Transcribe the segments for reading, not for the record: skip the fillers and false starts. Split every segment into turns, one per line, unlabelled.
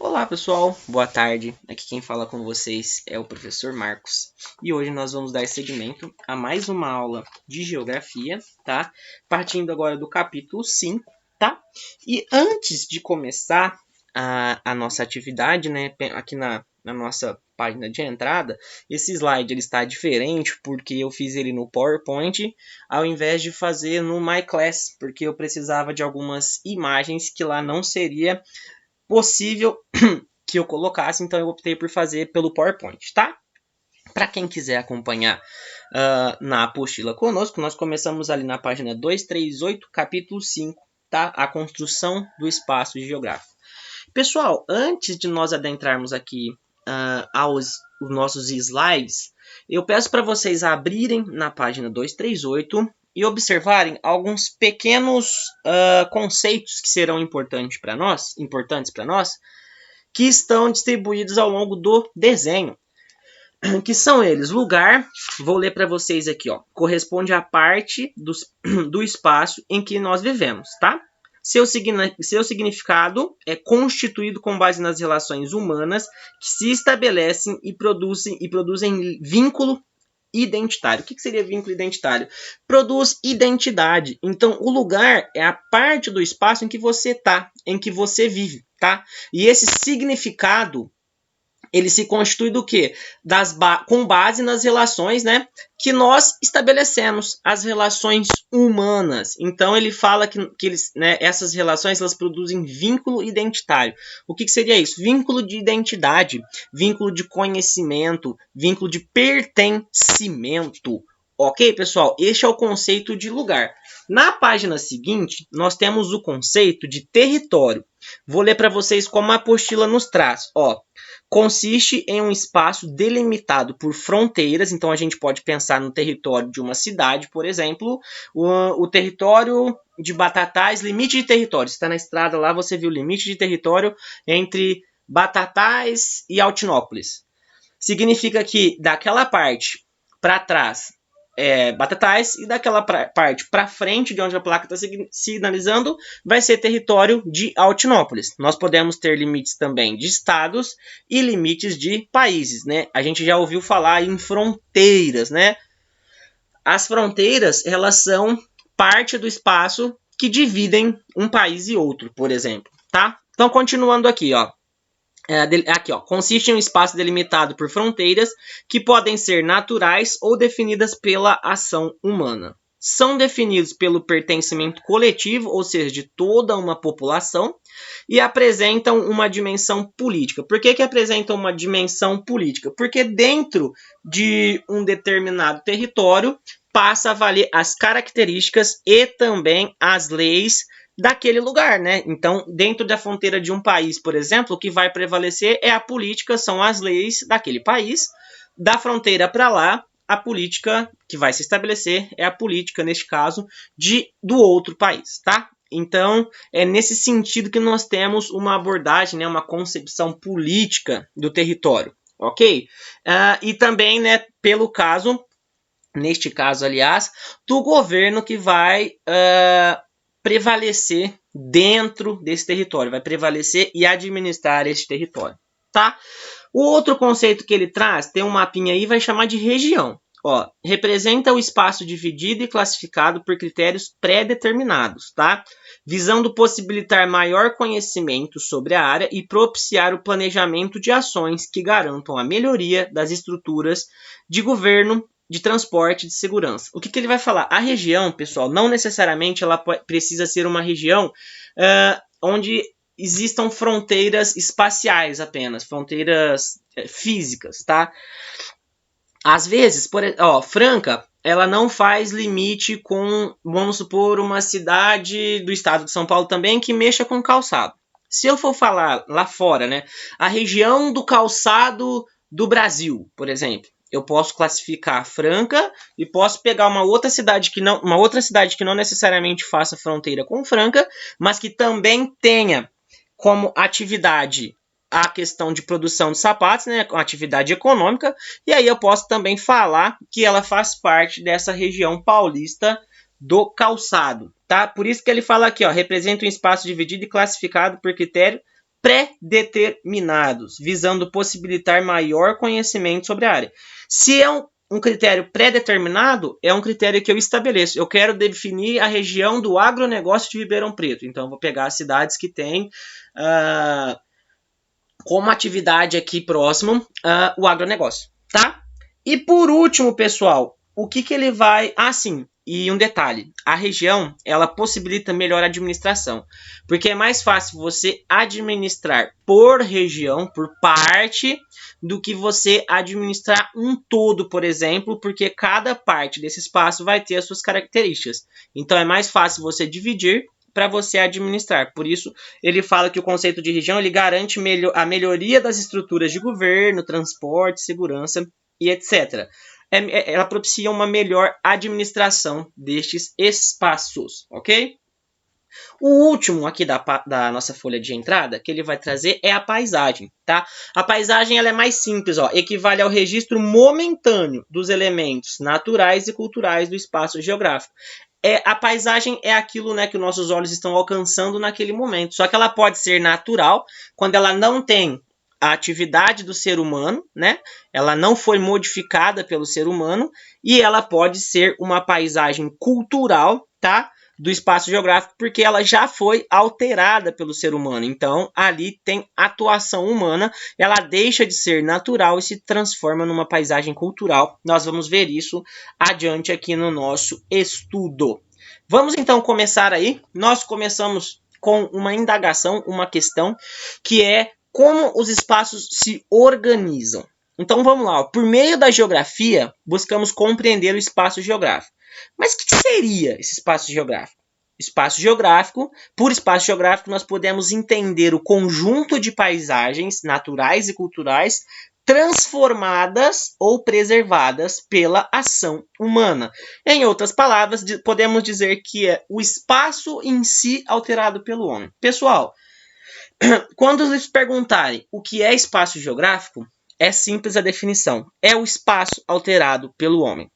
Olá pessoal, boa tarde. Aqui quem fala com vocês é o professor Marcos e hoje nós vamos dar seguimento a mais uma aula de geografia, tá? Partindo agora do capítulo 5, tá? E antes de começar a nossa atividade, né, aqui na nossa página de entrada, esse slide ele está diferente porque eu fiz ele no PowerPoint ao invés de fazer no My Class, porque eu precisava de algumas imagens que lá não seria possível que eu colocasse, então eu optei por fazer pelo PowerPoint, tá? Para quem quiser acompanhar na apostila conosco, nós começamos ali na página 238, capítulo 5, tá? A construção do espaço geográfico. Pessoal, antes de nós adentrarmos aqui aos os nossos slides, eu peço para vocês abrirem na página 238 e observarem alguns pequenos conceitos que serão importantes para nós, que estão distribuídos ao longo do desenho. Que são eles? Lugar, vou ler para vocês aqui, ó, corresponde à parte do espaço em que nós vivemos, tá? Seu significado é constituído com base nas relações humanas que se estabelecem e produzem vínculo identitário. O que seria vínculo identitário? Produz identidade. Então, o lugar é a parte do espaço em que você está, em que você vive, tá? E esse significado ele se constitui do quê? Com base nas relações, né, que nós estabelecemos, as relações humanas. Então, ele fala que essas relações elas produzem vínculo identitário. O que seria isso? Vínculo de identidade, vínculo de conhecimento, vínculo de pertencimento. Ok, pessoal? Este é o conceito de lugar. Na página seguinte, nós temos o conceito de território. Vou ler para vocês como a apostila nos traz. Ó, consiste em um espaço delimitado por fronteiras, então a gente pode pensar no território de uma cidade, por exemplo, o território de Batatais, limite de território. Você está na estrada lá, você viu o limite de território entre Batatais e Altinópolis. Significa que daquela parte para trás Batatais e daquela parte para frente de onde a placa está sinalizando vai ser território de Altinópolis. Nós podemos ter limites também de estados e limites de países, né? A gente já ouviu falar em fronteiras, né? As fronteiras, elas são parte do espaço que dividem um país e outro, por exemplo, tá? Então, continuando aqui, ó. Consiste em um espaço delimitado por fronteiras que podem ser naturais ou definidas pela ação humana. São definidos pelo pertencimento coletivo, ou seja, de toda uma população, e apresentam uma dimensão política. Por que apresentam uma dimensão política? Porque dentro de um determinado território passa a valer as características e também as leis daquele lugar, né? Então, dentro da fronteira de um país, por exemplo, o que vai prevalecer é a política, são as leis daquele país. Da fronteira para lá, a política que vai se estabelecer é a política, neste caso, do outro país, tá? Então, é nesse sentido que nós temos uma abordagem, né, uma concepção política do território, ok? E também, né, pelo caso, neste caso, aliás, do governo que vai prevalecer dentro desse território, vai prevalecer e administrar esse território, tá? O outro conceito que ele traz, tem um mapinha aí, vai chamar de região. Ó, representa o espaço dividido e classificado por critérios pré-determinados, tá? Visando possibilitar maior conhecimento sobre a área e propiciar o planejamento de ações que garantam a melhoria das estruturas de governo, de transporte, de segurança. O que ele vai falar? A região, pessoal, não necessariamente ela precisa ser uma região onde existam fronteiras espaciais apenas, fronteiras físicas, tá? Às vezes, Franca, ela não faz limite com, vamos supor, uma cidade do estado de São Paulo também que mexa com calçado. Se eu for falar lá fora, né, a região do calçado do Brasil, por exemplo, eu posso classificar Franca e posso pegar uma outra cidade que não necessariamente faça fronteira com Franca, mas que também tenha como atividade a questão de produção de sapatos, né, uma atividade econômica, e aí eu posso também falar que ela faz parte dessa região paulista do calçado, tá? Por isso que ele fala aqui, ó, representa um espaço dividido e classificado por critério pré-determinados, visando possibilitar maior conhecimento sobre a área. Se é um critério pré-determinado, é um critério que eu estabeleço. Eu quero definir a região do agronegócio de Ribeirão Preto. Então, eu vou pegar as cidades que têm como atividade aqui próximo o agronegócio, tá? E por último, pessoal, o que ele vai... Ah, sim, e um detalhe. A região, ela possibilita melhor administração. Porque é mais fácil você administrar por região, por parte, do que você administrar um todo, por exemplo, porque cada parte desse espaço vai ter as suas características. Então, é mais fácil você dividir para você administrar. Por isso, ele fala que o conceito de região ele garante a melhoria das estruturas de governo, transporte, segurança e etc. Ela propicia uma melhor administração destes espaços, ok? O último aqui da nossa folha de entrada que ele vai trazer é a paisagem, tá? A paisagem ela é mais simples, ó, equivale ao registro momentâneo dos elementos naturais e culturais do espaço geográfico. A paisagem é aquilo, né, que os nossos olhos estão alcançando naquele momento. Só que ela pode ser natural quando ela não tem a atividade do ser humano, né? Ela não foi modificada pelo ser humano. E ela pode ser uma paisagem cultural, tá? Do espaço geográfico, porque ela já foi alterada pelo ser humano. Então, ali tem atuação humana, ela deixa de ser natural e se transforma numa paisagem cultural. Nós vamos ver isso adiante aqui no nosso estudo. Vamos então começar aí. Nós começamos com uma indagação, uma questão, que é como os espaços se organizam. Então, vamos lá. Por meio da geografia, buscamos compreender o espaço geográfico. Mas o que seria esse espaço geográfico? Espaço geográfico, por espaço geográfico, nós podemos entender o conjunto de paisagens naturais e culturais transformadas ou preservadas pela ação humana. Em outras palavras, podemos dizer que é o espaço em si alterado pelo homem. Pessoal, quando lhes perguntarem o que é espaço geográfico, é simples a definição. É o espaço alterado pelo homem.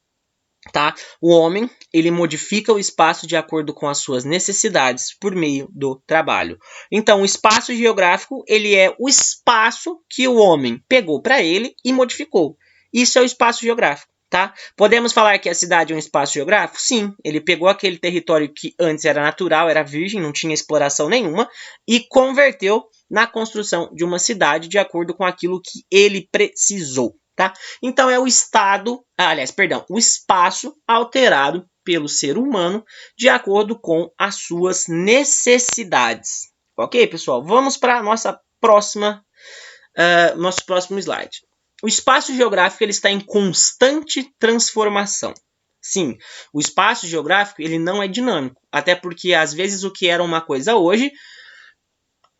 Tá? O homem ele modifica o espaço de acordo com as suas necessidades por meio do trabalho. Então, o espaço geográfico ele é o espaço que o homem pegou para ele e modificou. Isso é o espaço geográfico. Tá? Podemos falar que a cidade é um espaço geográfico? Sim, ele pegou aquele território que antes era natural, era virgem, não tinha exploração nenhuma, e converteu na construção de uma cidade de acordo com aquilo que ele precisou. Tá? Então, é o o espaço alterado pelo ser humano de acordo com as suas necessidades. Ok, pessoal? Vamos para a nosso próximo slide. O espaço geográfico ele está em constante transformação. Sim, o espaço geográfico ele não é dinâmico, até porque às vezes o que era uma coisa hoje,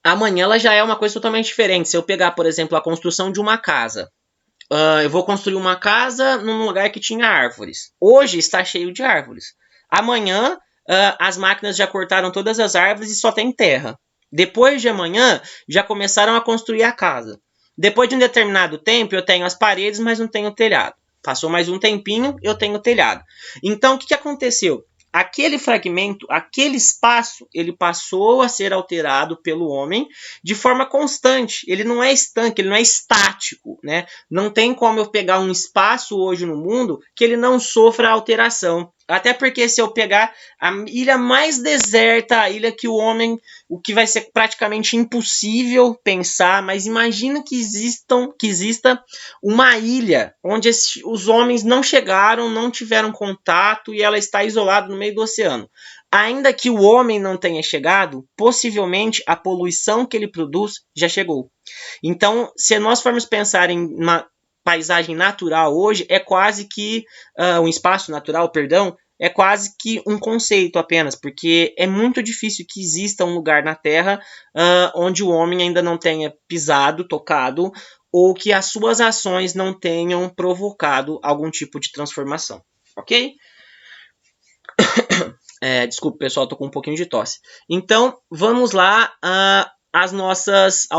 amanhã ela já é uma coisa totalmente diferente. Se eu pegar, por exemplo, a construção de uma casa, eu vou construir uma casa num lugar que tinha árvores. Hoje está cheio de árvores. Amanhã, as máquinas já cortaram todas as árvores e só tem terra. Depois de amanhã, já começaram a construir a casa. Depois de um determinado tempo, eu tenho as paredes, mas não tenho telhado. Passou mais um tempinho, eu tenho telhado. Então, o que aconteceu? Aquele fragmento, aquele espaço, ele passou a ser alterado pelo homem de forma constante. Ele não é estanque, ele não é estático, né? Não tem como eu pegar um espaço hoje no mundo que ele não sofra alteração. Até porque se eu pegar a ilha mais deserta, a ilha que o que vai ser praticamente impossível pensar, mas imagina que exista uma ilha onde os homens não chegaram, não tiveram contato e ela está isolada no meio do oceano. Ainda que o homem não tenha chegado, possivelmente a poluição que ele produz já chegou. Então, se nós formos pensar em uma paisagem natural hoje, é quase que um espaço natural, perdão, é quase que um conceito apenas, porque é muito difícil que exista um lugar na Terra onde o homem ainda não tenha pisado, tocado, ou que as suas ações não tenham provocado algum tipo de transformação, ok? Desculpa, pessoal, estou com um pouquinho de tosse. Então, vamos lá às nossas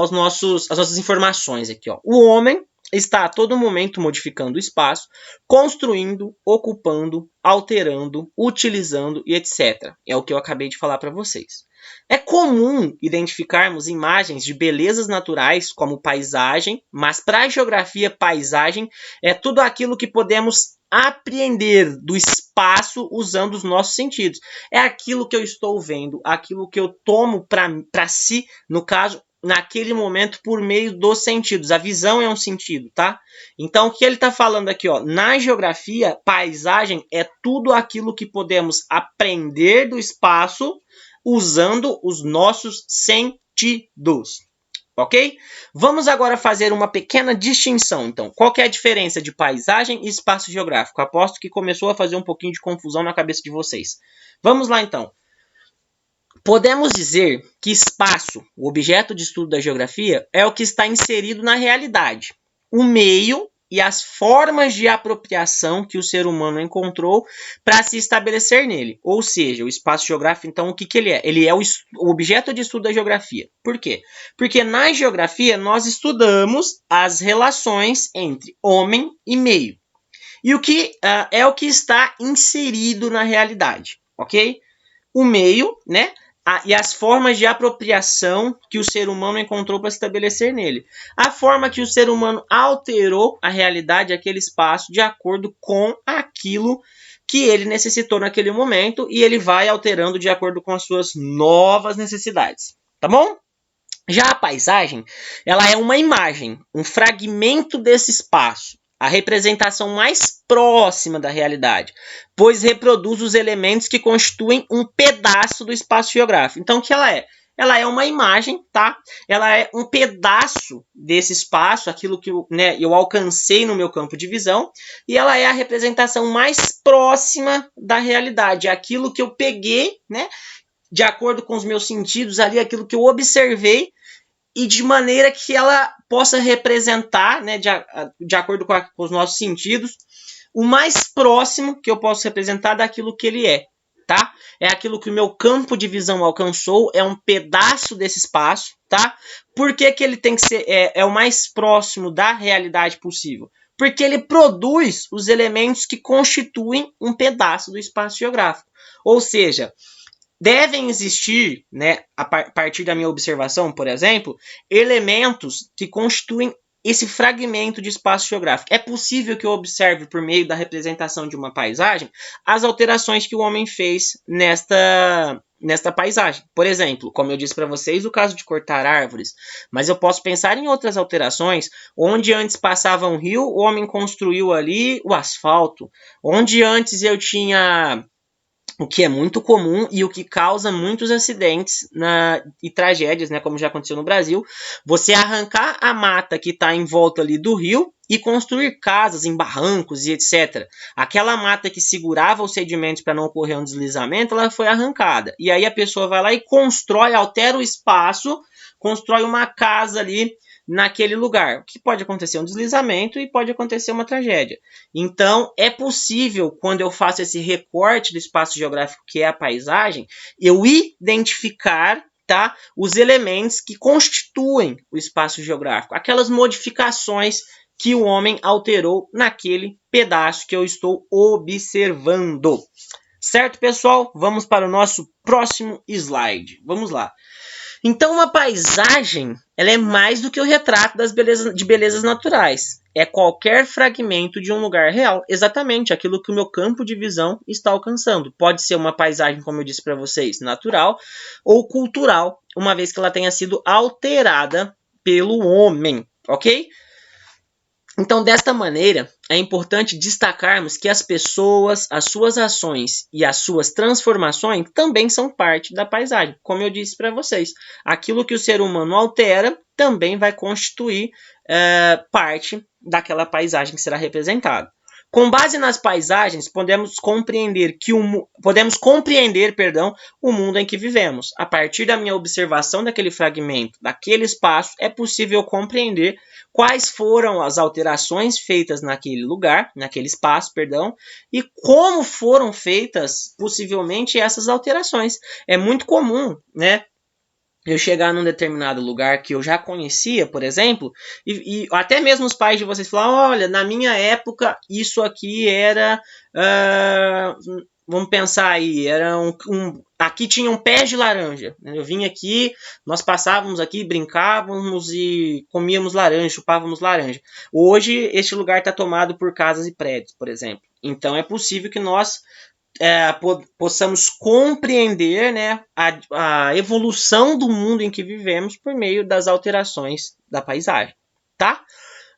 informações aqui. Ó. O homem está a todo momento modificando o espaço, construindo, ocupando, alterando, utilizando e etc. É o que eu acabei de falar para vocês. É comum identificarmos imagens de belezas naturais como paisagem, mas para a geografia, paisagem é tudo aquilo que podemos apreender do espaço usando os nossos sentidos. É aquilo que eu estou vendo, aquilo que eu tomo para si, no caso, naquele momento, por meio dos sentidos. A visão é um sentido, tá? Então, o que ele está falando aqui, ó, na geografia, paisagem é tudo aquilo que podemos aprender do espaço usando os nossos sentidos. Ok? Vamos agora fazer uma pequena distinção, então. Qual que é a diferença de paisagem e espaço geográfico? Aposto que começou a fazer um pouquinho de confusão na cabeça de vocês. Vamos lá, então. Podemos dizer que espaço, o objeto de estudo da geografia, é o que está inserido na realidade. O meio e as formas de apropriação que o ser humano encontrou para se estabelecer nele. Ou seja, o espaço geográfico, então, o que ele é? Ele é o objeto de estudo da geografia. Por quê? Porque na geografia nós estudamos as relações entre homem e meio. E o que é o que está inserido na realidade, ok? O meio, né? E as formas de apropriação que o ser humano encontrou para se estabelecer nele. A forma que o ser humano alterou a realidade, aquele espaço, de acordo com aquilo que ele necessitou naquele momento, e ele vai alterando de acordo com as suas novas necessidades. Tá bom? Já a paisagem, ela é uma imagem, um fragmento desse espaço, a representação mais próxima da realidade, pois reproduz os elementos que constituem um pedaço do espaço geográfico. Então, o que ela é? Ela é uma imagem, tá? Ela é um pedaço desse espaço, aquilo que eu alcancei no meu campo de visão, e ela é a representação mais próxima da realidade, aquilo que eu peguei, né? De acordo com os meus sentidos ali, aquilo que eu observei, e de maneira que ela possa representar, né, de acordo com os nossos sentidos, o mais próximo que eu posso representar daquilo que ele é, tá? É aquilo que o meu campo de visão alcançou, é um pedaço desse espaço, tá? Por que ele tem que ser o mais próximo da realidade possível? Porque ele produz os elementos que constituem um pedaço do espaço geográfico. Ou seja, devem existir, né, a partir da minha observação, por exemplo, elementos que constituem esse fragmento de espaço geográfico. É possível que eu observe, por meio da representação de uma paisagem, as alterações que o homem fez nesta paisagem. Por exemplo, como eu disse para vocês, o caso de cortar árvores, mas eu posso pensar em outras alterações, onde antes passava um rio, o homem construiu ali o asfalto, onde antes eu tinha... O que é muito comum e o que causa muitos acidentes e tragédias, né, como já aconteceu no Brasil, você arrancar a mata que está em volta ali do rio e construir casas em barrancos e etc. Aquela mata que segurava os sedimentos para não ocorrer um deslizamento, ela foi arrancada. E aí a pessoa vai lá e constrói, altera o espaço, constrói uma casa ali naquele lugar. O que pode acontecer? Um deslizamento e pode acontecer uma tragédia. Então, é possível, quando eu faço esse recorte do espaço geográfico que é a paisagem, eu identificar, tá, os elementos que constituem o espaço geográfico, aquelas modificações que o homem alterou naquele pedaço que eu estou observando. Certo, pessoal? Vamos para o nosso próximo slide. Vamos lá. Então, uma paisagem, ela é mais do que o retrato de belezas naturais. É qualquer fragmento de um lugar real, exatamente aquilo que o meu campo de visão está alcançando. Pode ser uma paisagem, como eu disse para vocês, natural ou cultural, uma vez que ela tenha sido alterada pelo homem, ok? Então, desta maneira, é importante destacarmos que as pessoas, as suas ações e as suas transformações também são parte da paisagem. Como eu disse para vocês, aquilo que o ser humano altera também vai constituir parte daquela paisagem que será representada. Com base nas paisagens, podemos compreender o mundo em que vivemos. A partir da minha observação daquele fragmento, daquele espaço, é possível compreender quais foram as alterações feitas naquele lugar, naquele espaço, e como foram feitas, possivelmente, essas alterações. É muito comum, né, eu chegar num determinado lugar que eu já conhecia, por exemplo, e até mesmo os pais de vocês falam, olha, na minha época isso aqui era vamos pensar aí, aqui tinham pés de laranja. Eu vim aqui, nós passávamos aqui, brincávamos e comíamos laranja, chupávamos laranja. Hoje, este lugar está tomado por casas e prédios, por exemplo. Então, é possível que nós possamos compreender, né, a evolução do mundo em que vivemos por meio das alterações da paisagem, tá?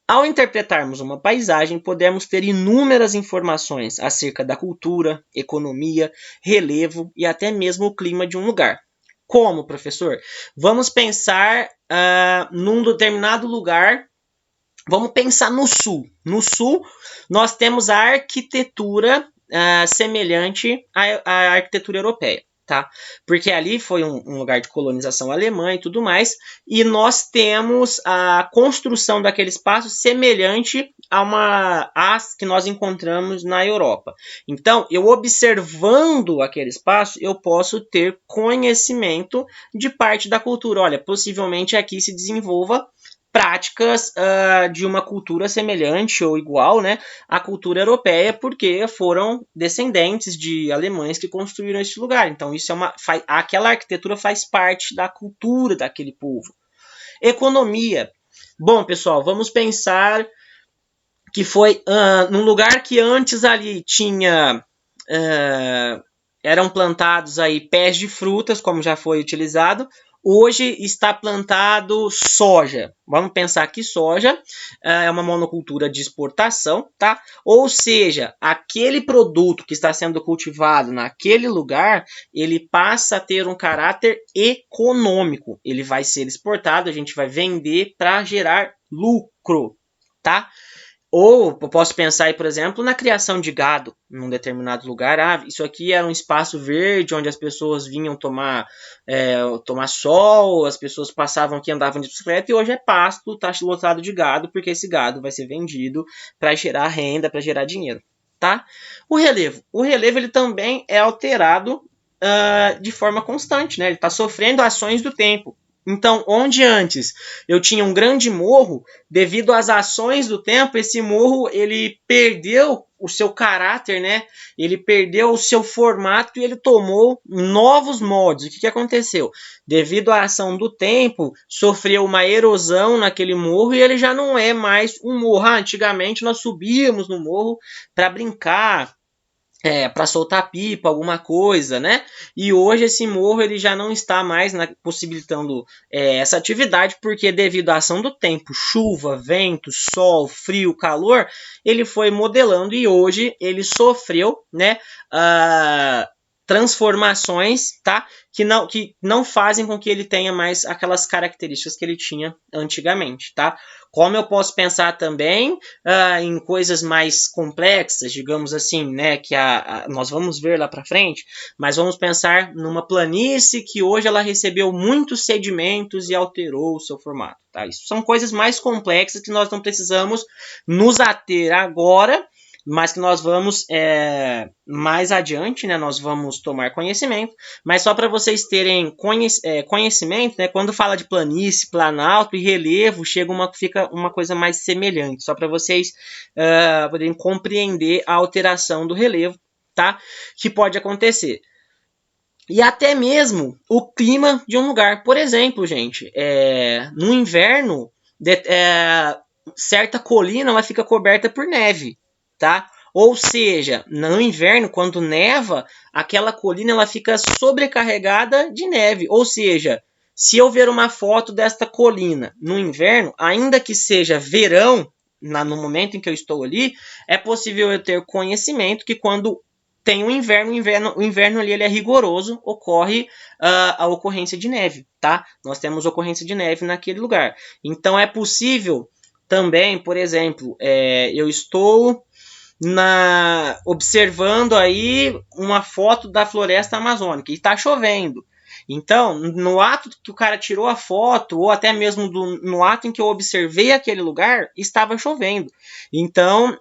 Ao interpretarmos uma paisagem, podemos ter inúmeras informações acerca da cultura, economia, relevo e até mesmo o clima de um lugar. Como, professor? Vamos pensar num determinado lugar. Vamos pensar no sul. No sul, nós temos a arquitetura semelhante à arquitetura europeia. Tá? Porque ali foi um lugar de colonização alemã e tudo mais, e nós temos a construção daquele espaço semelhante às que nós encontramos na Europa. Então, eu observando aquele espaço, eu posso ter conhecimento de parte da cultura. Olha, possivelmente aqui se desenvolva práticas de uma cultura semelhante ou igual, né, à cultura europeia, porque foram descendentes de alemães que construíram este lugar. Então, isso aquela arquitetura faz parte da cultura daquele povo. Economia. Bom, pessoal, vamos pensar que foi num lugar que antes ali tinha eram plantados aí pés de frutas, como já foi utilizado. Hoje está plantado soja. Vamos pensar que soja é uma monocultura de exportação, tá? Ou seja, aquele produto que está sendo cultivado naquele lugar, ele passa a ter um caráter econômico. Ele vai ser exportado, a gente vai vender para gerar lucro, tá? Ou eu posso pensar aí, por exemplo, na criação de gado num determinado lugar. Isso aqui era um espaço verde onde as pessoas vinham tomar sol, as pessoas passavam aqui, andavam de bicicleta, e hoje é pasto, está lotado de gado, porque esse gado vai ser vendido para gerar renda, para gerar dinheiro. Tá? O relevo ele também é alterado de forma constante, né? Ele está sofrendo ações do tempo. Então, onde antes eu tinha um grande morro, devido às ações do tempo, esse morro ele perdeu o seu caráter, né? Ele perdeu o seu formato e ele tomou novos moldes. O que aconteceu? Devido à ação do tempo, sofreu uma erosão naquele morro e ele já não é mais um morro. Antigamente nós subíamos no morro para brincar, para soltar pipa, alguma coisa, né? E hoje esse morro ele já não está mais possibilitando essa atividade, porque devido à ação do tempo, chuva, vento, sol, frio, calor, ele foi modelando e hoje ele sofreu, né, transformações, tá? Que não fazem com que ele tenha mais aquelas características que ele tinha antigamente, tá? Como eu posso pensar também em coisas mais complexas, digamos assim, né, que nós vamos ver lá para frente, mas vamos pensar numa planície que hoje ela recebeu muitos sedimentos e alterou o seu formato. Tá? Isso são coisas mais complexas que nós não precisamos nos ater agora, mas que nós vamos mais adiante, né, nós vamos tomar conhecimento, mas só para vocês terem conhecimento, né, quando fala de planície, planalto e relevo, fica uma coisa mais semelhante, só para vocês poderem compreender a alteração do relevo, tá, que pode acontecer. E até mesmo o clima de um lugar. Por exemplo, gente, no inverno, certa colina ela fica coberta por neve. Tá? Ou seja, no inverno, quando neva, aquela colina ela fica sobrecarregada de neve. Ou seja, se eu ver uma foto desta colina no inverno, ainda que seja verão, no momento em que eu estou ali, é possível eu ter conhecimento que quando tem o inverno ali ele é rigoroso, ocorre a ocorrência de neve. Tá? Nós temos ocorrência de neve naquele lugar. Então é possível também, por exemplo, eu estou observando aí uma foto da floresta amazônica e está chovendo. Então, no ato que o cara tirou a foto, ou até mesmo no ato em que eu observei aquele lugar, estava chovendo. Então,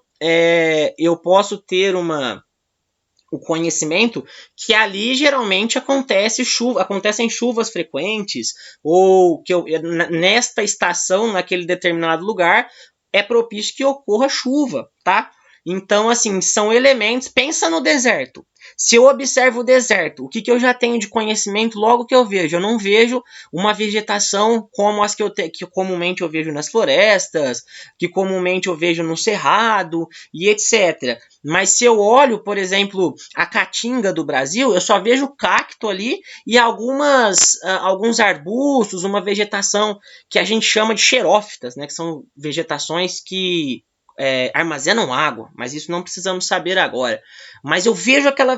eu posso ter o conhecimento que ali geralmente acontecem chuvas frequentes, ou que nesta estação, naquele determinado lugar, é propício que ocorra chuva, tá? Então, assim, são elementos. Pensa no deserto. Se eu observo o deserto, o que eu já tenho de conhecimento logo que eu vejo? Eu não vejo uma vegetação como as que comumente eu vejo nas florestas, que comumente eu vejo no cerrado e etc. Mas se eu olho, por exemplo, a caatinga do Brasil, eu só vejo cacto ali e alguns arbustos, uma vegetação que a gente chama de xerófitas, né, que são vegetações que armazenam água, mas isso não precisamos saber agora. Mas eu vejo aquela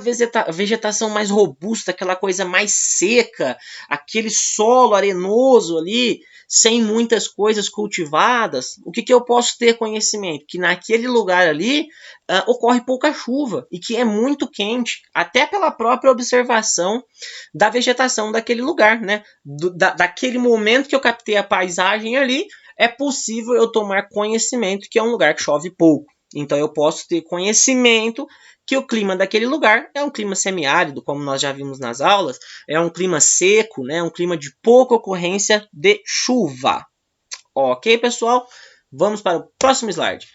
vegetação mais robusta, aquela coisa mais seca, aquele solo arenoso ali, sem muitas coisas cultivadas. O que eu posso ter conhecimento? Que naquele lugar ali ocorre pouca chuva e que é muito quente, até pela própria observação da vegetação daquele lugar, né? Daquele momento que eu captei a paisagem ali, é possível eu tomar conhecimento que é um lugar que chove pouco. Então eu posso ter conhecimento que o clima daquele lugar é um clima semiárido, como nós já vimos nas aulas, é um clima seco, né? Um clima de pouca ocorrência de chuva. Ok, pessoal? Vamos para o próximo slide.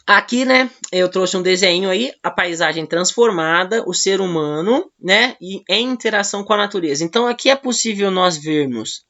Aqui, né, eu trouxe um desenho aí, a paisagem transformada, o ser humano, né, e em interação com a natureza. Então aqui é possível nós vermos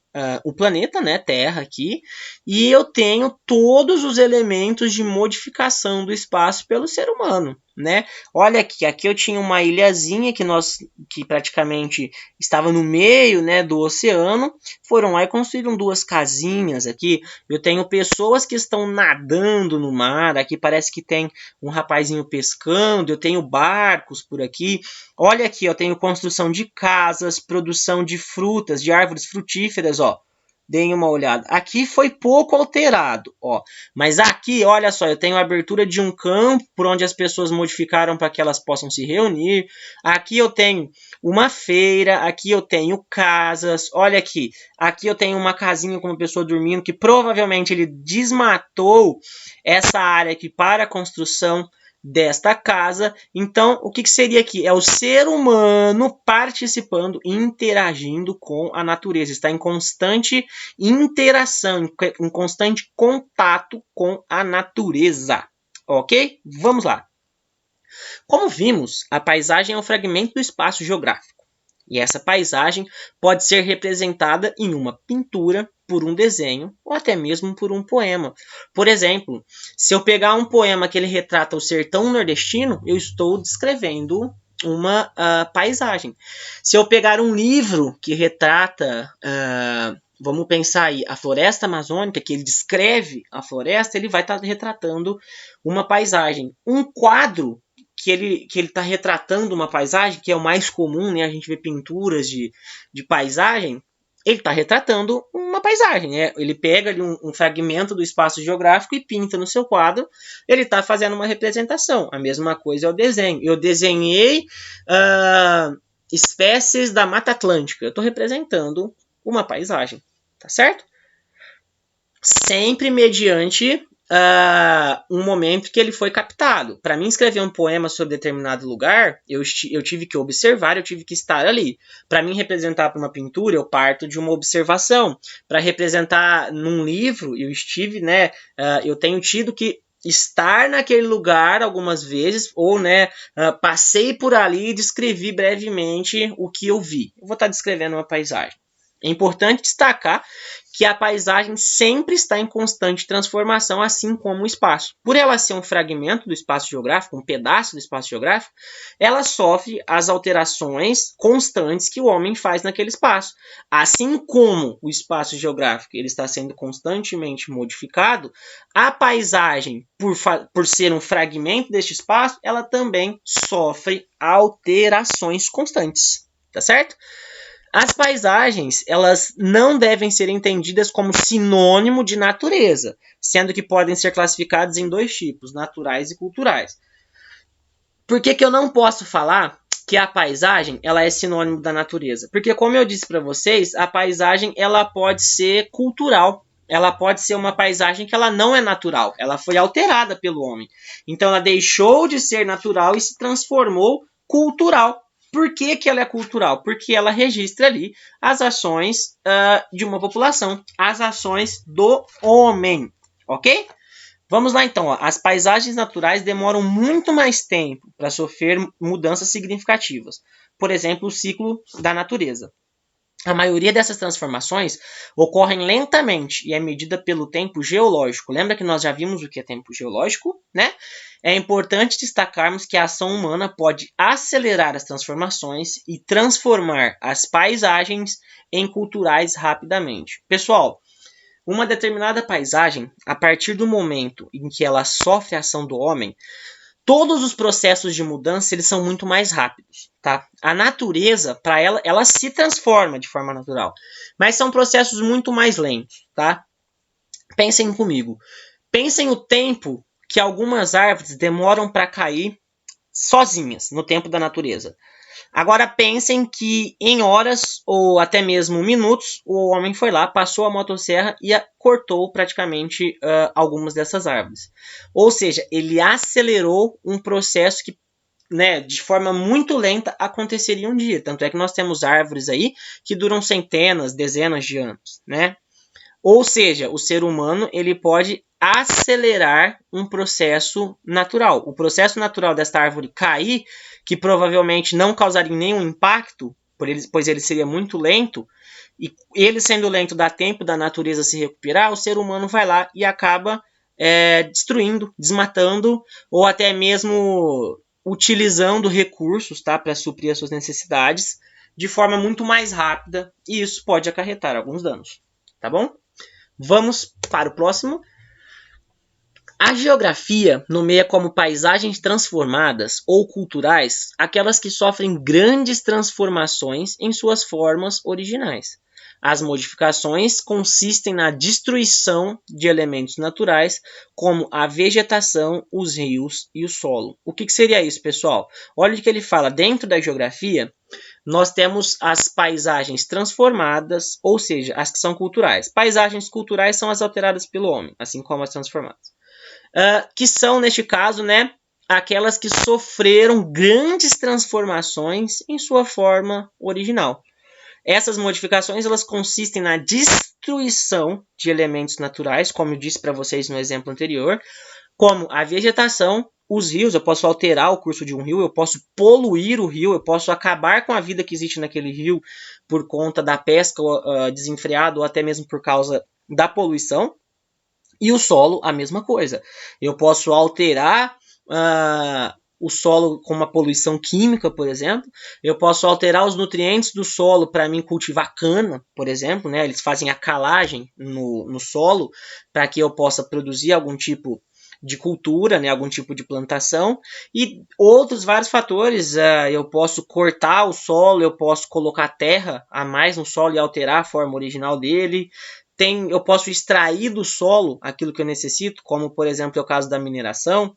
o planeta, né, Terra aqui, e eu tenho todos os elementos de modificação do espaço pelo ser humano, né? Olha aqui eu tinha uma ilhazinha que praticamente estava no meio, né, do oceano, foram lá e construíram duas casinhas aqui. Eu tenho pessoas que estão nadando no mar, aqui parece que tem um rapazinho pescando, eu tenho barcos por aqui. Olha aqui, eu tenho construção de casas, produção de frutas, de árvores frutíferas, ó. Deem uma olhada. Aqui foi pouco alterado, ó. Mas aqui, olha só, eu tenho a abertura de um campo por onde as pessoas modificaram para que elas possam se reunir. Aqui eu tenho uma feira, aqui eu tenho casas. Olha aqui, aqui eu tenho uma casinha com uma pessoa dormindo que provavelmente ele desmatou essa área aqui para a construção desta casa. Então, o que seria aqui? É o ser humano participando, interagindo com a natureza. Está em constante interação, em constante contato com a natureza. Ok? Vamos lá. Como vimos, a paisagem é um fragmento do espaço geográfico. E essa paisagem pode ser representada em uma pintura, por um desenho ou até mesmo por um poema. Por exemplo, se eu pegar um poema que ele retrata o sertão nordestino, eu estou descrevendo uma paisagem. Se eu pegar um livro que retrata, vamos pensar aí, a floresta amazônica, que ele descreve a floresta, ele vai estar retratando uma paisagem. Um quadro que ele está retratando uma paisagem, que é o mais comum, né? A gente vê pinturas de paisagem, ele está retratando uma paisagem, né? Ele pega ali um fragmento do espaço geográfico e pinta no seu quadro, ele está fazendo uma representação. A mesma coisa é o desenho. Eu desenhei espécies da Mata Atlântica, eu estou representando uma paisagem, tá certo? Sempre mediante um momento que ele foi captado. Para mim escrever um poema sobre determinado lugar, eu tive que observar, eu tive que estar ali. Para mim representar para uma pintura, eu parto de uma observação. Para representar num livro, eu estive, né? Eu tenho tido que estar naquele lugar algumas vezes, ou né, passei por ali e descrevi brevemente o que eu vi. Eu vou estar descrevendo uma paisagem. É importante destacar que a paisagem sempre está em constante transformação, assim como o espaço. Por ela ser um fragmento do espaço geográfico, um pedaço do espaço geográfico, ela sofre as alterações constantes que o homem faz naquele espaço. Assim como o espaço geográfico ele está sendo constantemente modificado, a paisagem, por ser um fragmento deste espaço, ela também sofre alterações constantes. Tá certo? As paisagens, elas não devem ser entendidas como sinônimo de natureza, sendo que podem ser classificadas em dois tipos, naturais e culturais. Por que eu não posso falar que a paisagem ela é sinônimo da natureza? Porque, como eu disse para vocês, a paisagem ela pode ser cultural. Ela pode ser uma paisagem que ela não é natural, ela foi alterada pelo homem. Então ela deixou de ser natural e se transformou cultural. Por que ela é cultural? Porque ela registra ali as ações de uma população, as ações do homem, ok? Vamos lá então. Ó. As paisagens naturais demoram muito mais tempo para sofrer mudanças significativas. Por exemplo, o ciclo da natureza. A maioria dessas transformações ocorrem lentamente e é medida pelo tempo geológico. Lembra que nós já vimos o que é tempo geológico, né? É importante destacarmos que a ação humana pode acelerar as transformações e transformar as paisagens em culturais rapidamente. Pessoal, uma determinada paisagem, a partir do momento em que ela sofre a ação do homem, todos os processos de mudança eles são muito mais rápidos, tá? A natureza, para ela se transforma de forma natural, mas são processos muito mais lentos, tá? Pensem comigo. Pensem o tempo que algumas árvores demoram para cair sozinhas no tempo da natureza. Agora pensem que em horas ou até mesmo minutos o homem foi lá, passou a motosserra e cortou praticamente algumas dessas árvores. Ou seja, ele acelerou um processo que, né, de forma muito lenta aconteceria um dia. Tanto é que nós temos árvores aí que duram centenas, dezenas de anos, né? Ou seja, o ser humano ele pode acelerar um processo natural. O processo natural desta árvore cair, que provavelmente não causaria nenhum impacto, pois ele seria muito lento, e ele sendo lento dá tempo da natureza se recuperar, o ser humano vai lá e acaba destruindo, desmatando, ou até mesmo utilizando recursos, tá, para suprir as suas necessidades de forma muito mais rápida, e isso pode acarretar alguns danos, tá bom? Vamos para o próximo. A geografia nomeia como paisagens transformadas ou culturais aquelas que sofrem grandes transformações em suas formas originais. As modificações consistem na destruição de elementos naturais, como a vegetação, os rios e o solo. O que seria isso, pessoal? Olha o que ele fala. Dentro da geografia, nós temos as paisagens transformadas, ou seja, as que são culturais. Paisagens culturais são as alteradas pelo homem, assim como as transformadas. Que são, neste caso, né, aquelas que sofreram grandes transformações em sua forma original. Essas modificações elas consistem na destruição de elementos naturais, como eu disse para vocês no exemplo anterior, como a vegetação, os rios. Eu posso alterar o curso de um rio, eu posso poluir o rio, eu posso acabar com a vida que existe naquele rio por conta da pesca desenfreada ou até mesmo por causa da poluição. E o solo, a mesma coisa. Eu posso alterar o solo com uma poluição química, por exemplo. Eu posso alterar os nutrientes do solo para mim cultivar cana, por exemplo. Né? Eles fazem a calagem no solo para que eu possa produzir algum tipo de cultura, né? Algum tipo de plantação. E outros vários fatores. Eu posso cortar o solo, eu posso colocar terra a mais no solo e alterar a forma original dele. Eu posso extrair do solo aquilo que eu necessito, como, por exemplo, é o caso da mineração.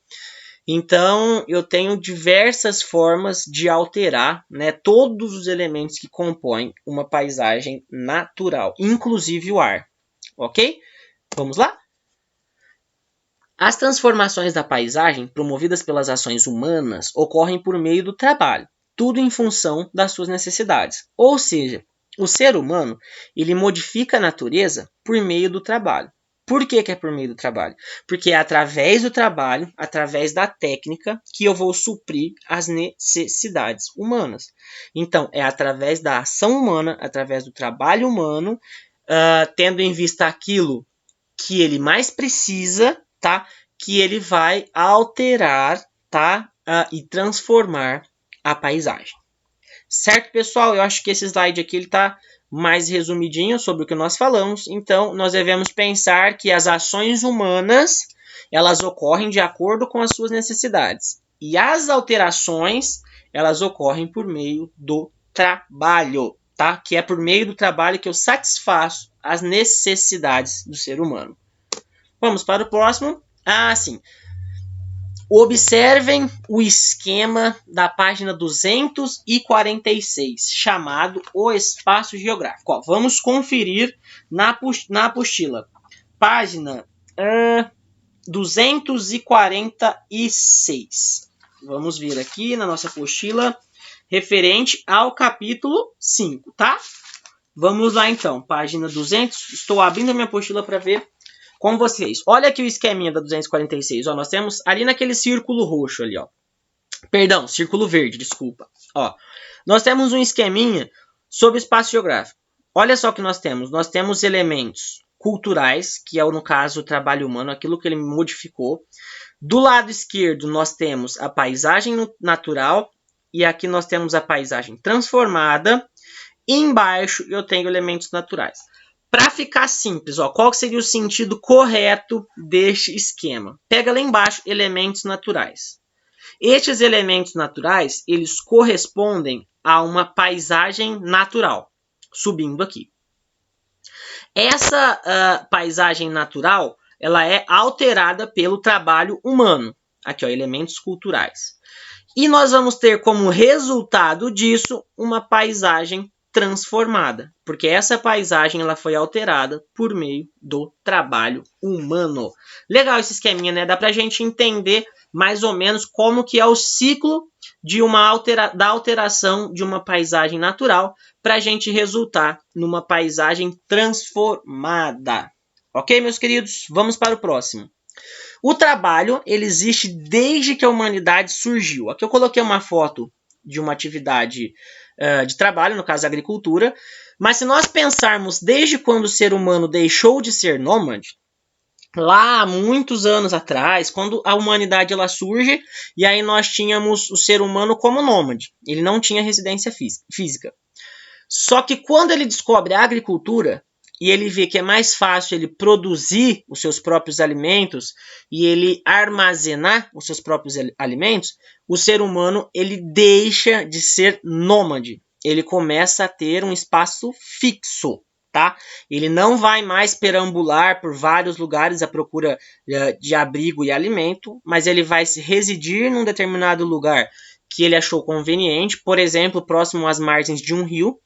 Então, eu tenho diversas formas de alterar, né, todos os elementos que compõem uma paisagem natural, inclusive o ar. Ok? Vamos lá? As transformações da paisagem, promovidas pelas ações humanas, ocorrem por meio do trabalho, tudo em função das suas necessidades. Ou seja, o ser humano ele modifica a natureza por meio do trabalho. Por que é por meio do trabalho? Porque é através do trabalho, através da técnica, que eu vou suprir as necessidades humanas. Então, é através da ação humana, através do trabalho humano, tendo em vista aquilo que ele mais precisa, tá? Que ele vai alterar, tá? E transformar a paisagem. Certo, pessoal? Eu acho que esse slide aqui está mais resumidinho sobre o que nós falamos. Então, nós devemos pensar que as ações humanas, elas ocorrem de acordo com as suas necessidades. E as alterações, elas ocorrem por meio do trabalho, tá? Que é por meio do trabalho que eu satisfaço as necessidades do ser humano. Vamos para o próximo. Sim. Observem o esquema da página 246, chamado O Espaço Geográfico. Ó, vamos conferir na apostila. Página 246. Vamos ver aqui na nossa apostila, referente ao capítulo 5, tá? Vamos lá então, página 200. Estou abrindo a minha apostila para ver com vocês. Olha aqui o esqueminha da 246. Ó, nós temos ali naquele círculo roxo ali, ó. Perdão, círculo verde, desculpa. Ó, nós temos um esqueminha sobre o espaço geográfico. Olha só o que nós temos. Nós temos elementos culturais, que é, no caso, o trabalho humano, aquilo que ele modificou. Do lado esquerdo, nós temos a paisagem natural. E aqui nós temos a paisagem transformada. E embaixo eu tenho elementos naturais. Para ficar simples, ó, qual seria o sentido correto deste esquema? Pega lá embaixo elementos naturais. Estes elementos naturais, eles correspondem a uma paisagem natural. Subindo aqui. Essa paisagem natural, ela é alterada pelo trabalho humano. Aqui, ó, elementos culturais. E nós vamos ter como resultado disso uma paisagem transformada, porque essa paisagem ela foi alterada por meio do trabalho humano. Legal esse esqueminha, né? Dá pra gente entender mais ou menos como que é o ciclo de da alteração de uma paisagem natural para a gente resultar numa paisagem transformada. Ok, meus queridos? Vamos para o próximo. O trabalho, ele existe desde que a humanidade surgiu. Aqui eu coloquei uma foto de uma atividade de trabalho, no caso a agricultura. Mas se nós pensarmos desde quando o ser humano deixou de ser nômade, lá há muitos anos atrás, quando a humanidade ela surge, e aí nós tínhamos o ser humano como nômade. Ele não tinha residência física. Só que quando ele descobre a agricultura, e ele vê que é mais fácil ele produzir os seus próprios alimentos e ele armazenar os seus próprios alimentos, o ser humano ele deixa de ser nômade. Ele começa a ter um espaço fixo, tá? Ele não vai mais perambular por vários lugares à procura de abrigo e alimento, mas ele vai se residir num determinado lugar que ele achou conveniente, por exemplo, próximo às margens de um rio,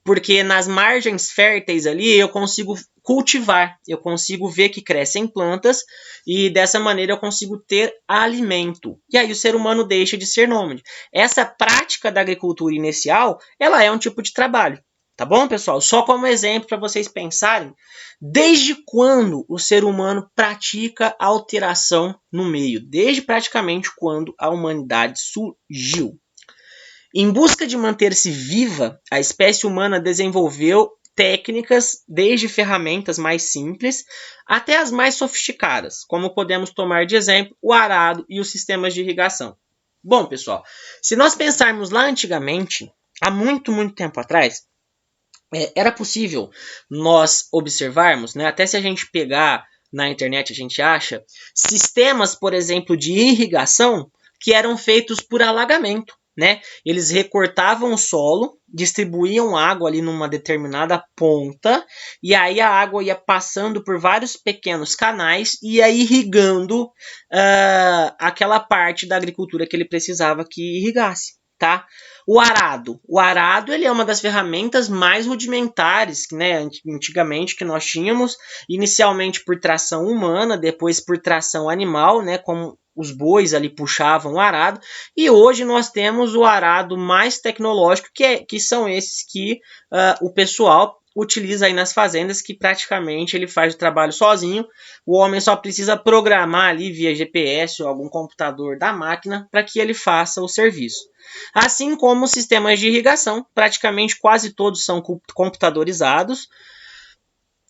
porque nas margens férteis ali eu consigo cultivar, eu consigo ver que crescem plantas e dessa maneira eu consigo ter alimento. E aí o ser humano deixa de ser nômade. Essa prática da agricultura inicial, ela é um tipo de trabalho. Tá bom, pessoal? Só como exemplo para vocês pensarem, desde quando o ser humano pratica alteração no meio? Desde praticamente quando a humanidade surgiu. Em busca de manter-se viva, a espécie humana desenvolveu técnicas, desde ferramentas mais simples até as mais sofisticadas, como podemos tomar de exemplo o arado e os sistemas de irrigação. Bom, pessoal, se nós pensarmos lá antigamente, há muito, muito tempo atrás, era possível nós observarmos, né, até se a gente pegar na internet a gente acha, sistemas, por exemplo, de irrigação que eram feitos por alagamento. Né? Eles recortavam o solo, distribuíam água ali numa determinada ponta, e aí a água ia passando por vários pequenos canais e ia irrigando aquela parte da agricultura que ele precisava que irrigasse. Tá? O arado ele é uma das ferramentas mais rudimentares, né, antigamente que nós tínhamos, inicialmente por tração humana, depois por tração animal, né, como os bois ali puxavam o arado, e hoje nós temos o arado mais tecnológico, que são esses que o pessoal utiliza aí nas fazendas, que praticamente ele faz o trabalho sozinho. O homem só precisa programar ali via GPS ou algum computador da máquina para que ele faça o serviço. Assim como os sistemas de irrigação, praticamente quase todos são computadorizados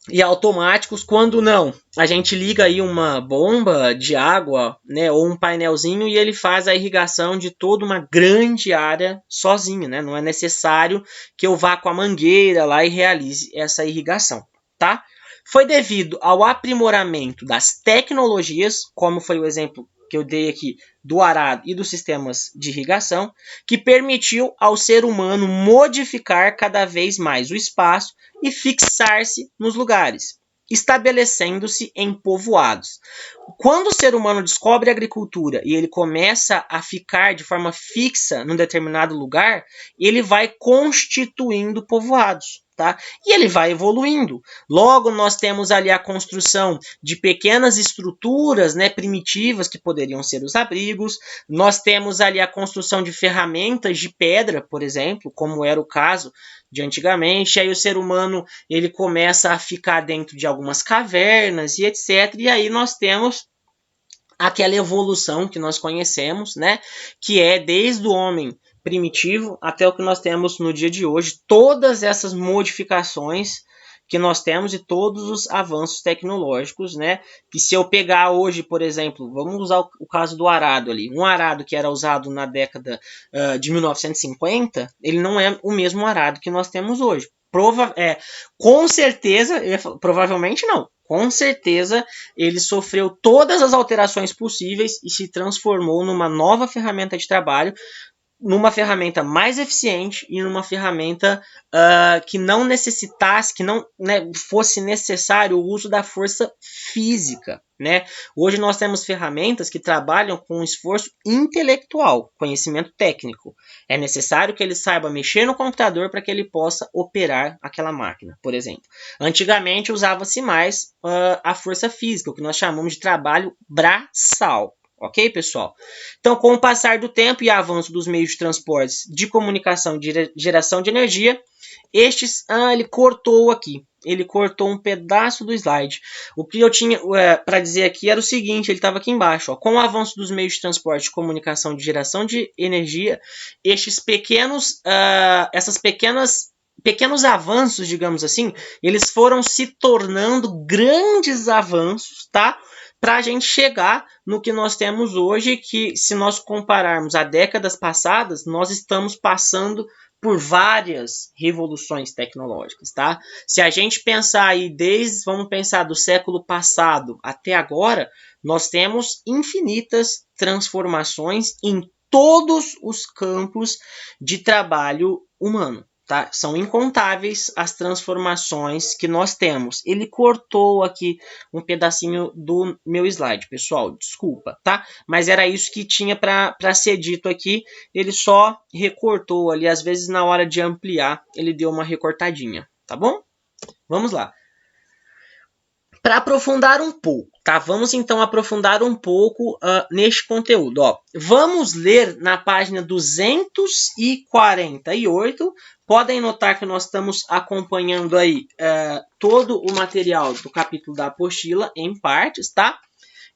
e automáticos. Quando não, a gente liga aí uma bomba de água, né, ou um painelzinho e ele faz a irrigação de toda uma grande área sozinho, né? Não é necessário que eu vá com a mangueira lá e realize essa irrigação, tá? Foi devido ao aprimoramento das tecnologias, como foi o exemplo que eu dei aqui do arado e dos sistemas de irrigação, que permitiu ao ser humano modificar cada vez mais o espaço e fixar-se nos lugares, estabelecendo-se em povoados. Quando o ser humano descobre a agricultura e ele começa a ficar de forma fixa num determinado lugar, ele vai constituindo povoados. tá? E ele vai evoluindo. Logo, nós temos ali a construção de pequenas estruturas, né, primitivas, que poderiam ser os abrigos. Nós temos ali a construção de ferramentas de pedra, por exemplo, como era o caso de antigamente. Aí o ser humano ele começa a ficar dentro de algumas cavernas e etc. E aí nós temos aquela evolução que nós conhecemos, né, que é desde o homem primitivo até o que nós temos no dia de hoje, todas essas modificações que nós temos e todos os avanços tecnológicos, né, que se eu pegar hoje, por exemplo, vamos usar o caso do arado ali, um arado que era usado na década de 1950, ele não é o mesmo arado que nós temos hoje. Com certeza, provavelmente não, com certeza ele sofreu todas as alterações possíveis e se transformou numa nova ferramenta de trabalho, numa ferramenta mais eficiente e numa ferramenta que não necessitasse, que não, né, fosse necessário o uso da força física, né? Hoje nós temos ferramentas que trabalham com esforço intelectual, conhecimento técnico. É necessário que ele saiba mexer no computador para que ele possa operar aquela máquina, por exemplo. Antigamente usava-se mais a força física, o que nós chamamos de trabalho braçal. Ok, pessoal? Então, com o passar do tempo e avanço dos meios de transportes, de comunicação e de geração de energia, ele cortou aqui. Ele cortou um pedaço do slide. O que eu tinha para dizer aqui era o seguinte, ele estava aqui embaixo. Ó, com o avanço dos meios de transporte, de comunicação e de geração de energia, pequenos avanços, digamos assim, eles foram se tornando grandes avanços, tá? Para a gente chegar no que nós temos hoje, que se nós compararmos a décadas passadas, nós estamos passando por várias revoluções tecnológicas, tá? Se a gente pensar aí vamos pensar do século passado até agora, nós temos infinitas transformações em todos os campos de trabalho humano. Tá? São incontáveis as transformações que nós temos. Ele cortou aqui um pedacinho do meu slide, pessoal, desculpa, tá? Mas era isso que tinha para ser dito aqui. Ele só recortou ali, às vezes na hora de ampliar, ele deu uma recortadinha, tá bom? Vamos lá. Para aprofundar um pouco, tá? Vamos então aprofundar um pouco neste conteúdo. Ó. Vamos ler na página 248. Podem notar que nós estamos acompanhando aí todo o material do capítulo da apostila em partes, tá?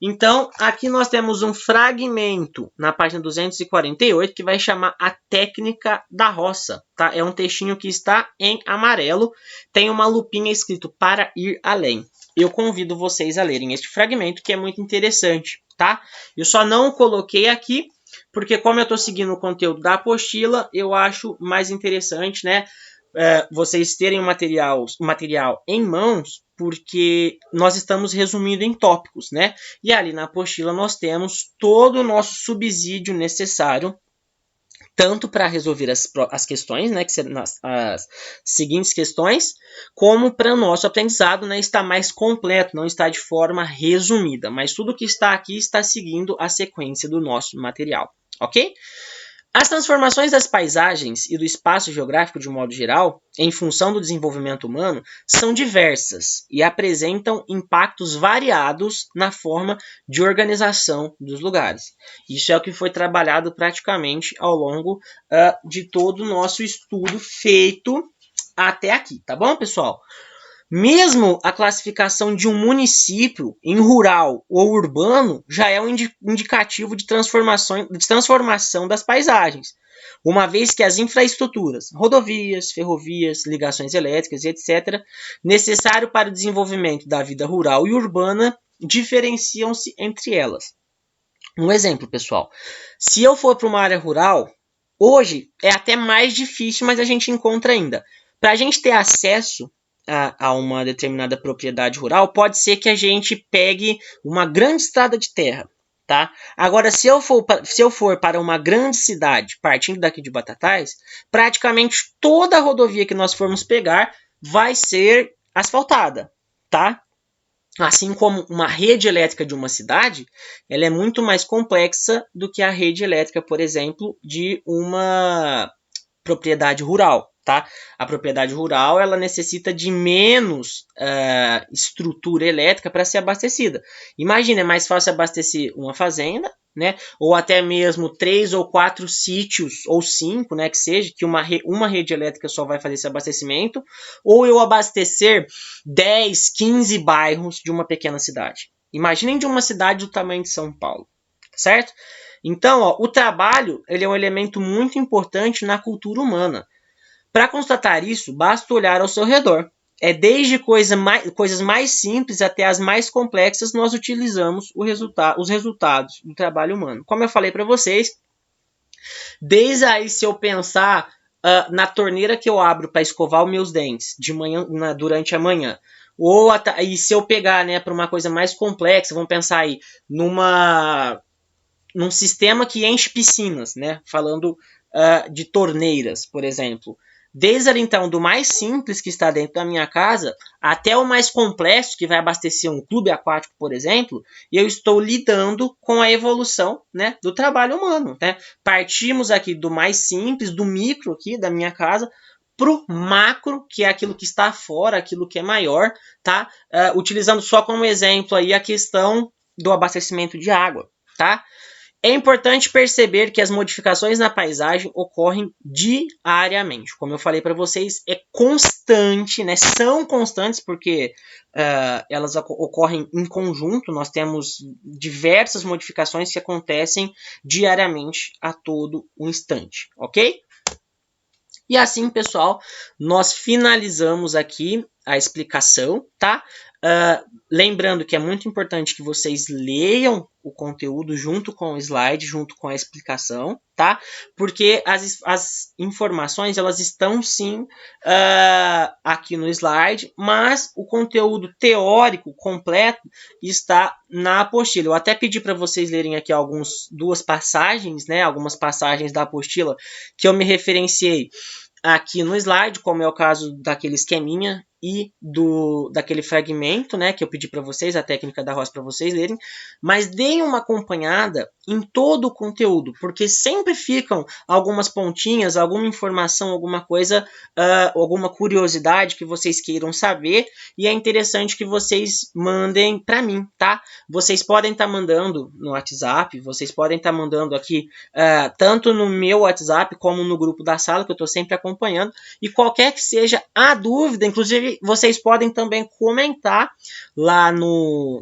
Então, aqui nós temos um fragmento na página 248 que vai chamar a técnica da roça, tá? É um textinho que está em amarelo, tem uma lupinha escrito para ir além. Eu convido vocês a lerem este fragmento, que é muito interessante, tá? Eu só não coloquei aqui, porque como eu estou seguindo o conteúdo da apostila, eu acho mais interessante, né? Vocês terem o material em mãos, porque nós estamos resumindo em tópicos, né? E ali na apostila nós temos todo o nosso subsídio necessário, tanto para resolver as questões, né, que serão as seguintes questões, como para o nosso aprendizado, né, está mais completo, não está de forma resumida, mas tudo que está aqui está seguindo a sequência do nosso material, ok? As transformações das paisagens e do espaço geográfico de modo geral, em função do desenvolvimento humano, são diversas e apresentam impactos variados na forma de organização dos lugares. Isso é o que foi trabalhado praticamente ao longo de todo o nosso estudo feito até aqui, tá bom, pessoal? Mesmo a classificação de um município em rural ou urbano já é um indicativo de transformação das paisagens, uma vez que as infraestruturas, rodovias, ferrovias, ligações elétricas e etc., necessário para o desenvolvimento da vida rural e urbana, diferenciam-se entre elas. Um exemplo, pessoal. Se eu for para uma área rural, hoje é até mais difícil, mas a gente encontra ainda. Para a gente ter acesso a uma determinada propriedade rural, pode ser que a gente pegue uma grande estrada de terra, tá? Agora, se eu for para uma grande cidade, partindo daqui de Batatais, praticamente toda a rodovia que nós formos pegar vai ser asfaltada, tá? Assim como uma rede elétrica de uma cidade, ela é muito mais complexa do que a rede elétrica, por exemplo, de uma propriedade rural. tá? A propriedade rural, ela necessita de menos estrutura elétrica para ser abastecida. Imagina, é mais fácil abastecer uma fazenda, né? Ou até mesmo 3 ou 4 sítios, ou 5, né? Que seja, que uma rede elétrica só vai fazer esse abastecimento, ou eu abastecer 10, 15 bairros de uma pequena cidade. Imaginem de uma cidade do tamanho de São Paulo, certo? Então, ó, o trabalho ele é um elemento muito importante na cultura humana. Para constatar isso, basta olhar ao seu redor. É desde coisas mais simples até as mais complexas, nós utilizamos os resultados do trabalho humano. Como eu falei para vocês, desde aí se eu pensar na torneira que eu abro para escovar os meus dentes de manhã, durante a manhã, ou e se eu pegar, né, para uma coisa mais complexa, vamos pensar aí num sistema que enche piscinas, né, falando de torneiras, por exemplo. Desde ali, então, do mais simples que está dentro da minha casa, até o mais complexo, que vai abastecer um clube aquático, por exemplo, e eu estou lidando com a evolução, né, do trabalho humano. Né? Partimos aqui do mais simples, do micro aqui da minha casa, para o macro, que é aquilo que está fora, aquilo que é maior, tá? Utilizando só como exemplo aí a questão do abastecimento de água. Tá? É importante perceber que as modificações na paisagem ocorrem diariamente. Como eu falei para vocês, é constante, né? São constantes porque elas ocorrem em conjunto. Nós temos diversas modificações que acontecem diariamente a todo o instante, ok? E assim, pessoal, nós finalizamos aqui a explicação, tá? Lembrando que é muito importante que vocês leiam o conteúdo junto com o slide, junto com a explicação, tá? Porque as informações, elas estão sim aqui no slide, mas o conteúdo teórico completo está na apostila. Eu até pedi para vocês lerem aqui duas passagens, né? Algumas passagens da apostila que eu me referenciei aqui no slide, como é o caso daquele esqueminha e daquele fragmento, né, que eu pedi para vocês, a técnica da Ross para vocês lerem, mas deem uma acompanhada em todo o conteúdo, porque sempre ficam algumas pontinhas, alguma informação, alguma coisa, alguma curiosidade que vocês queiram saber, e é interessante que vocês mandem para mim, tá? Vocês podem estar mandando no WhatsApp, vocês podem estar mandando aqui, tanto no meu WhatsApp como no grupo da sala, que eu estou sempre acompanhando, e qualquer que seja a dúvida, inclusive vocês podem também comentar lá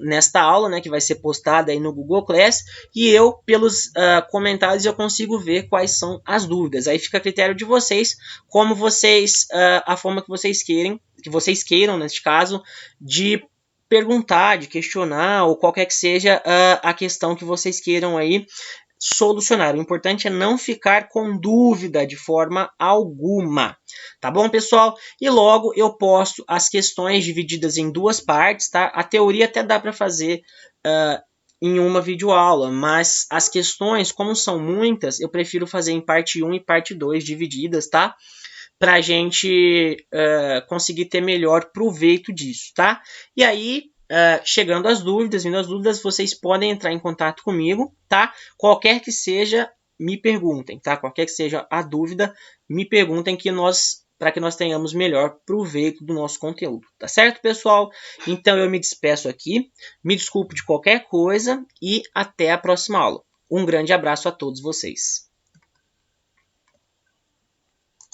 nesta aula, né, que vai ser postada aí no Google Class, e eu, pelos comentários, eu consigo ver quais são as dúvidas. Aí fica a critério de vocês, como vocês, a forma que vocês queiram, neste caso, de perguntar, de questionar, ou qualquer que seja a questão que vocês queiram aí solucionar. O importante é não ficar com dúvida de forma alguma. Tá bom, pessoal? E logo eu posto as questões divididas em duas partes, tá? A teoria até dá para fazer em uma videoaula, mas as questões, como são muitas, eu prefiro fazer em parte 1 e parte 2 divididas, tá? Para a gente conseguir ter melhor proveito disso, tá? E aí, chegando às dúvidas, vindo às dúvidas, vocês podem entrar em contato comigo, tá? Qualquer que seja, me perguntem, tá? Qualquer que seja a dúvida, me perguntem para que nós tenhamos melhor proveito do nosso conteúdo, tá certo, pessoal? Então eu me despeço aqui, me desculpo de qualquer coisa e até a próxima aula. Um grande abraço a todos vocês.